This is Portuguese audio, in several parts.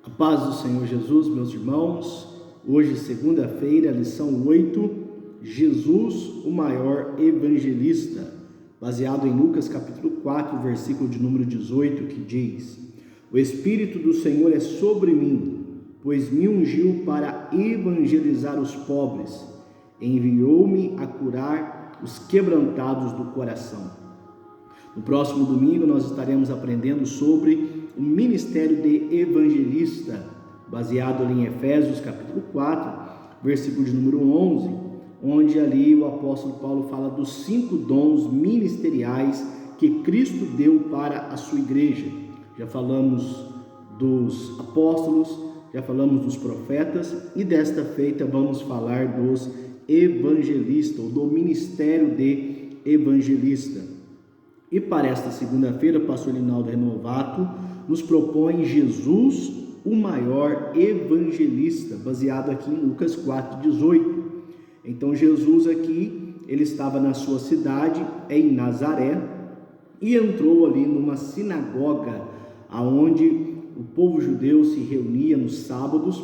A paz do Senhor Jesus, meus irmãos. Hoje, segunda-feira, lição 8, Jesus, o maior evangelista, baseado em Lucas capítulo 4, versículo de número 18, que diz: O Espírito do Senhor é sobre mim, pois me ungiu para evangelizar os pobres, enviou-me a curar os quebrantados do coração. No próximo domingo nós estaremos aprendendo sobre o ministério de evangelista, baseado ali em Efésios capítulo 4, versículo de número 11, onde ali o apóstolo Paulo fala dos 5 dons ministeriais que Cristo deu para a sua igreja. Já falamos dos apóstolos, já falamos dos profetas e desta feita vamos falar dos evangelistas, ou do ministério de evangelista. E para esta segunda-feira, o pastor Linaldo Renovato nos propõe Jesus, o maior evangelista, baseado aqui em Lucas 4,18. Então Jesus aqui, ele estava na sua cidade, em Nazaré, e entrou ali numa sinagoga, aonde o povo judeu se reunia nos sábados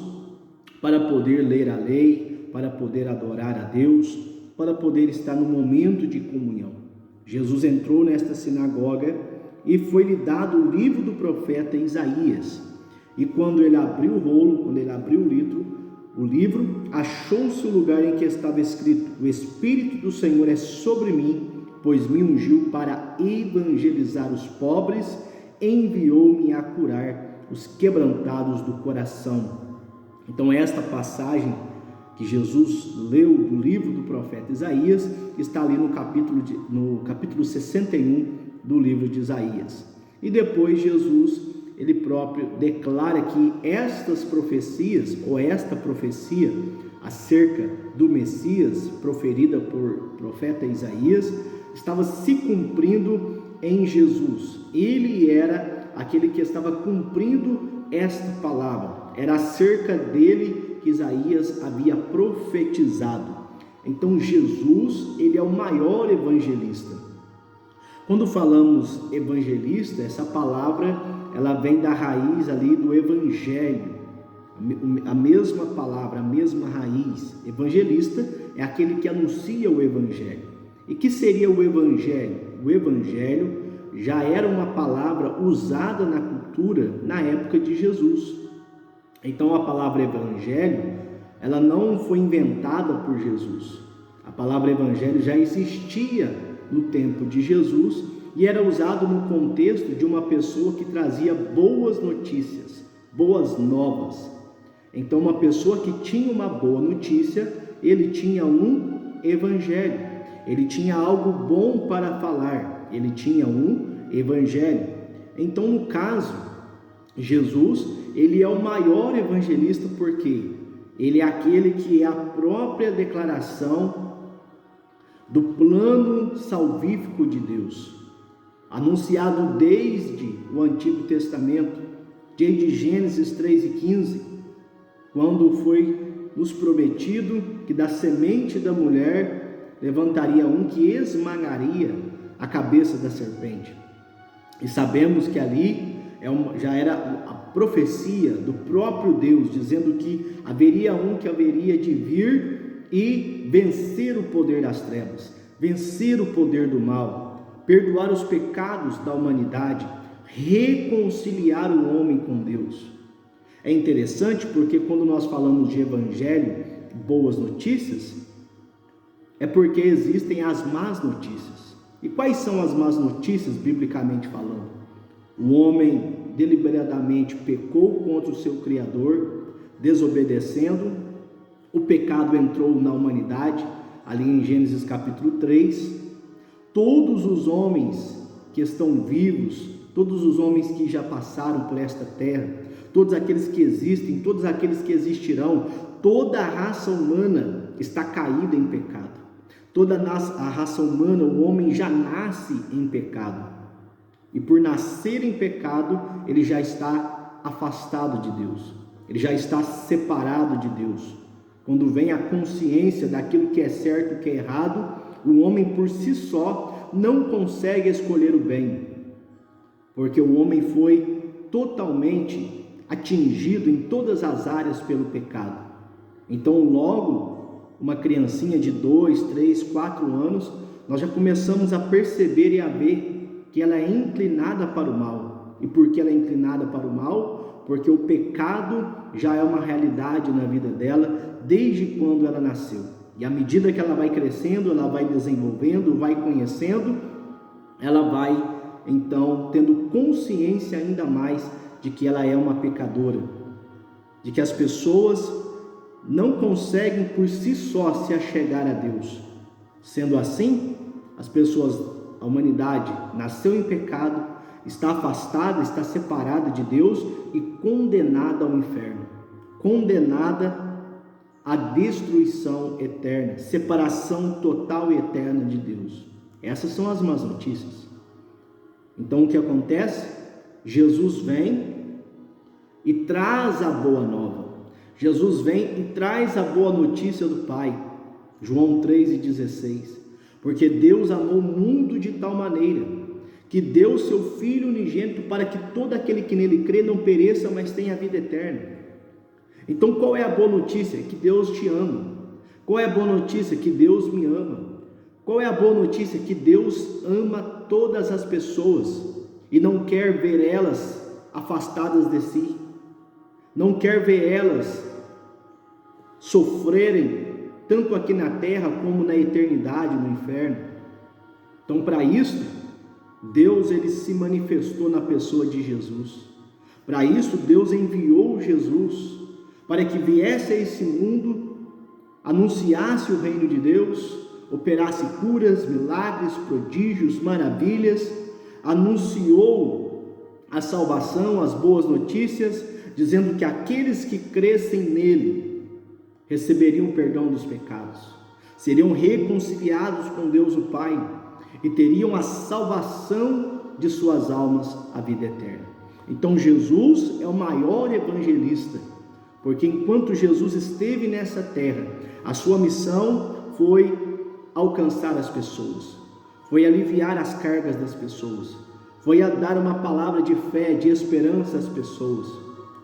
para poder ler a lei, para poder adorar a Deus, para poder estar no momento de comunhão. Jesus entrou nesta sinagoga e foi-lhe dado o livro do profeta Isaías. E quando ele abriu o rolo, quando ele abriu o livro, achou-se o lugar em que estava escrito: O Espírito do Senhor é sobre mim, pois me ungiu para evangelizar os pobres, enviou-me a curar os quebrantados do coração. Então esta passagem que Jesus leu do livro do profeta Isaías está ali no capítulo 61 do livro de Isaías. E depois Jesus, ele próprio declara que estas profecias, ou esta profecia acerca do Messias, proferida por profeta Isaías, estava se cumprindo em Jesus. Ele era aquele que estava cumprindo esta palavra. Era acerca dele que Isaías havia profetizado. Então Jesus, ele é o maior evangelista. Quando falamos evangelista, essa palavra, ela vem da raiz ali do evangelho. A mesma palavra, a mesma raiz. Evangelista é aquele que anuncia o evangelho. E que seria o evangelho? O evangelho já era uma palavra usada na cultura na época de Jesus. Então a palavra evangelho, ela não foi inventada por Jesus. A palavra evangelho já existia no tempo de Jesus e era usado no contexto de uma pessoa que trazia boas notícias, boas novas. Então uma pessoa que tinha uma boa notícia, ele tinha um evangelho, ele tinha algo bom para falar, ele tinha um evangelho. Então no caso, Jesus, ele é o maior evangelista porque ele é aquele que é a própria declaração do plano salvífico de Deus, anunciado desde o Antigo Testamento, desde Gênesis 3:15, quando foi nos prometido que da semente da mulher levantaria um que esmagaria a cabeça da serpente. E sabemos que ali já era a profecia do próprio Deus, dizendo que haveria um que haveria de vir e vencer o poder das trevas, vencer o poder do mal, perdoar os pecados da humanidade, reconciliar o homem com Deus. É interessante porque quando nós falamos de evangelho, boas notícias, é porque existem as más notícias. E quais são as más notícias, biblicamente falando? O homem deliberadamente pecou contra o seu Criador, desobedecendo, o pecado entrou na humanidade, ali em Gênesis capítulo 3, todos os homens que estão vivos, todos os homens que já passaram por esta terra, todos aqueles que existem, todos aqueles que existirão, toda a raça humana está caída em pecado, toda a raça humana, o homem já nasce em pecado. E por nascer em pecado, ele já está afastado de Deus. Ele já está separado de Deus. Quando vem a consciência daquilo que é certo e que é errado, o homem por si só não consegue escolher o bem. Porque o homem foi totalmente atingido em todas as áreas pelo pecado. Então, logo, uma criancinha de 2, 3, 4 anos, nós já começamos a perceber e a ver que ela é inclinada para o mal. E por que ela é inclinada para o mal? Porque o pecado já é uma realidade na vida dela desde quando ela nasceu. E à medida que ela vai crescendo, ela vai desenvolvendo, vai conhecendo, ela vai então tendo consciência ainda mais de que ela é uma pecadora, de que as pessoas não conseguem por si só se achegar a Deus. Sendo assim, a humanidade nasceu em pecado, está afastada, está separada de Deus e condenada ao inferno, condenada à destruição eterna, separação total e eterna de Deus. Essas são as más notícias. Então o que acontece? Jesus vem e traz a boa nova. Jesus vem e traz a boa notícia do Pai. João 3,16. Porque Deus amou o mundo de tal maneira que deu seu Filho unigênito para que todo aquele que nele crê não pereça, mas tenha a vida eterna. Então qual é a boa notícia? Que Deus te ama. Qual é a boa notícia? Que Deus me ama. Qual é a boa notícia? Que Deus ama todas as pessoas e não quer ver elas afastadas de si, não quer ver elas sofrerem tanto aqui na terra como na eternidade, no inferno. Então, para isso, Deus ele se manifestou na pessoa de Jesus. Para isso, Deus enviou Jesus para que viesse a esse mundo, anunciasse o reino de Deus, operasse curas, milagres, prodígios, maravilhas, anunciou a salvação, as boas notícias, dizendo que aqueles que crescem nele receberiam o perdão dos pecados, seriam reconciliados com Deus o Pai e teriam a salvação de suas almas, a vida eterna. Então Jesus é o maior evangelista, porque enquanto Jesus esteve nessa terra, a sua missão foi alcançar as pessoas, foi aliviar as cargas das pessoas, foi a dar uma palavra de fé, de esperança às pessoas.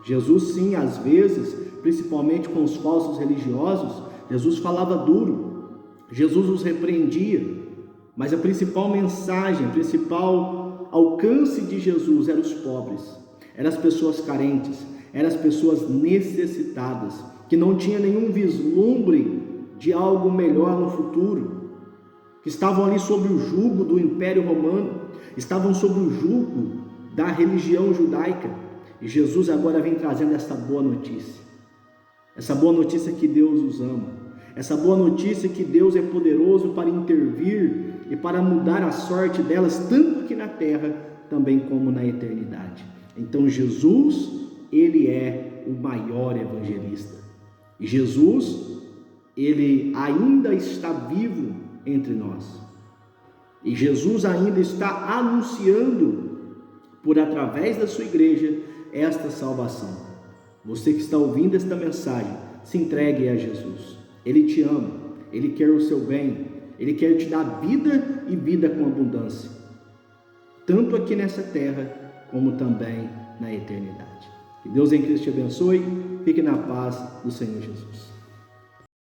Jesus sim, às vezes, principalmente com os falsos religiosos, Jesus falava duro, Jesus os repreendia, mas a principal mensagem, o principal alcance de Jesus eram os pobres, eram as pessoas carentes, eram as pessoas necessitadas, que não tinham nenhum vislumbre de algo melhor no futuro, que estavam ali sob o jugo do Império Romano, estavam sob o jugo da religião judaica, e Jesus agora vem trazendo essa boa notícia que Deus os ama, essa boa notícia que Deus é poderoso para intervir e para mudar a sorte delas, tanto aqui na terra, também como na eternidade. Então Jesus, ele é o maior evangelista, e Jesus, ele ainda está vivo entre nós, e Jesus ainda está anunciando, por através da sua igreja, esta salvação. Você que está ouvindo esta mensagem, se entregue a Jesus. Ele te ama, ele quer o seu bem, ele quer te dar vida e vida com abundância, tanto aqui nessa terra, como também na eternidade. Que Deus em Cristo te abençoe, fique na paz do Senhor Jesus.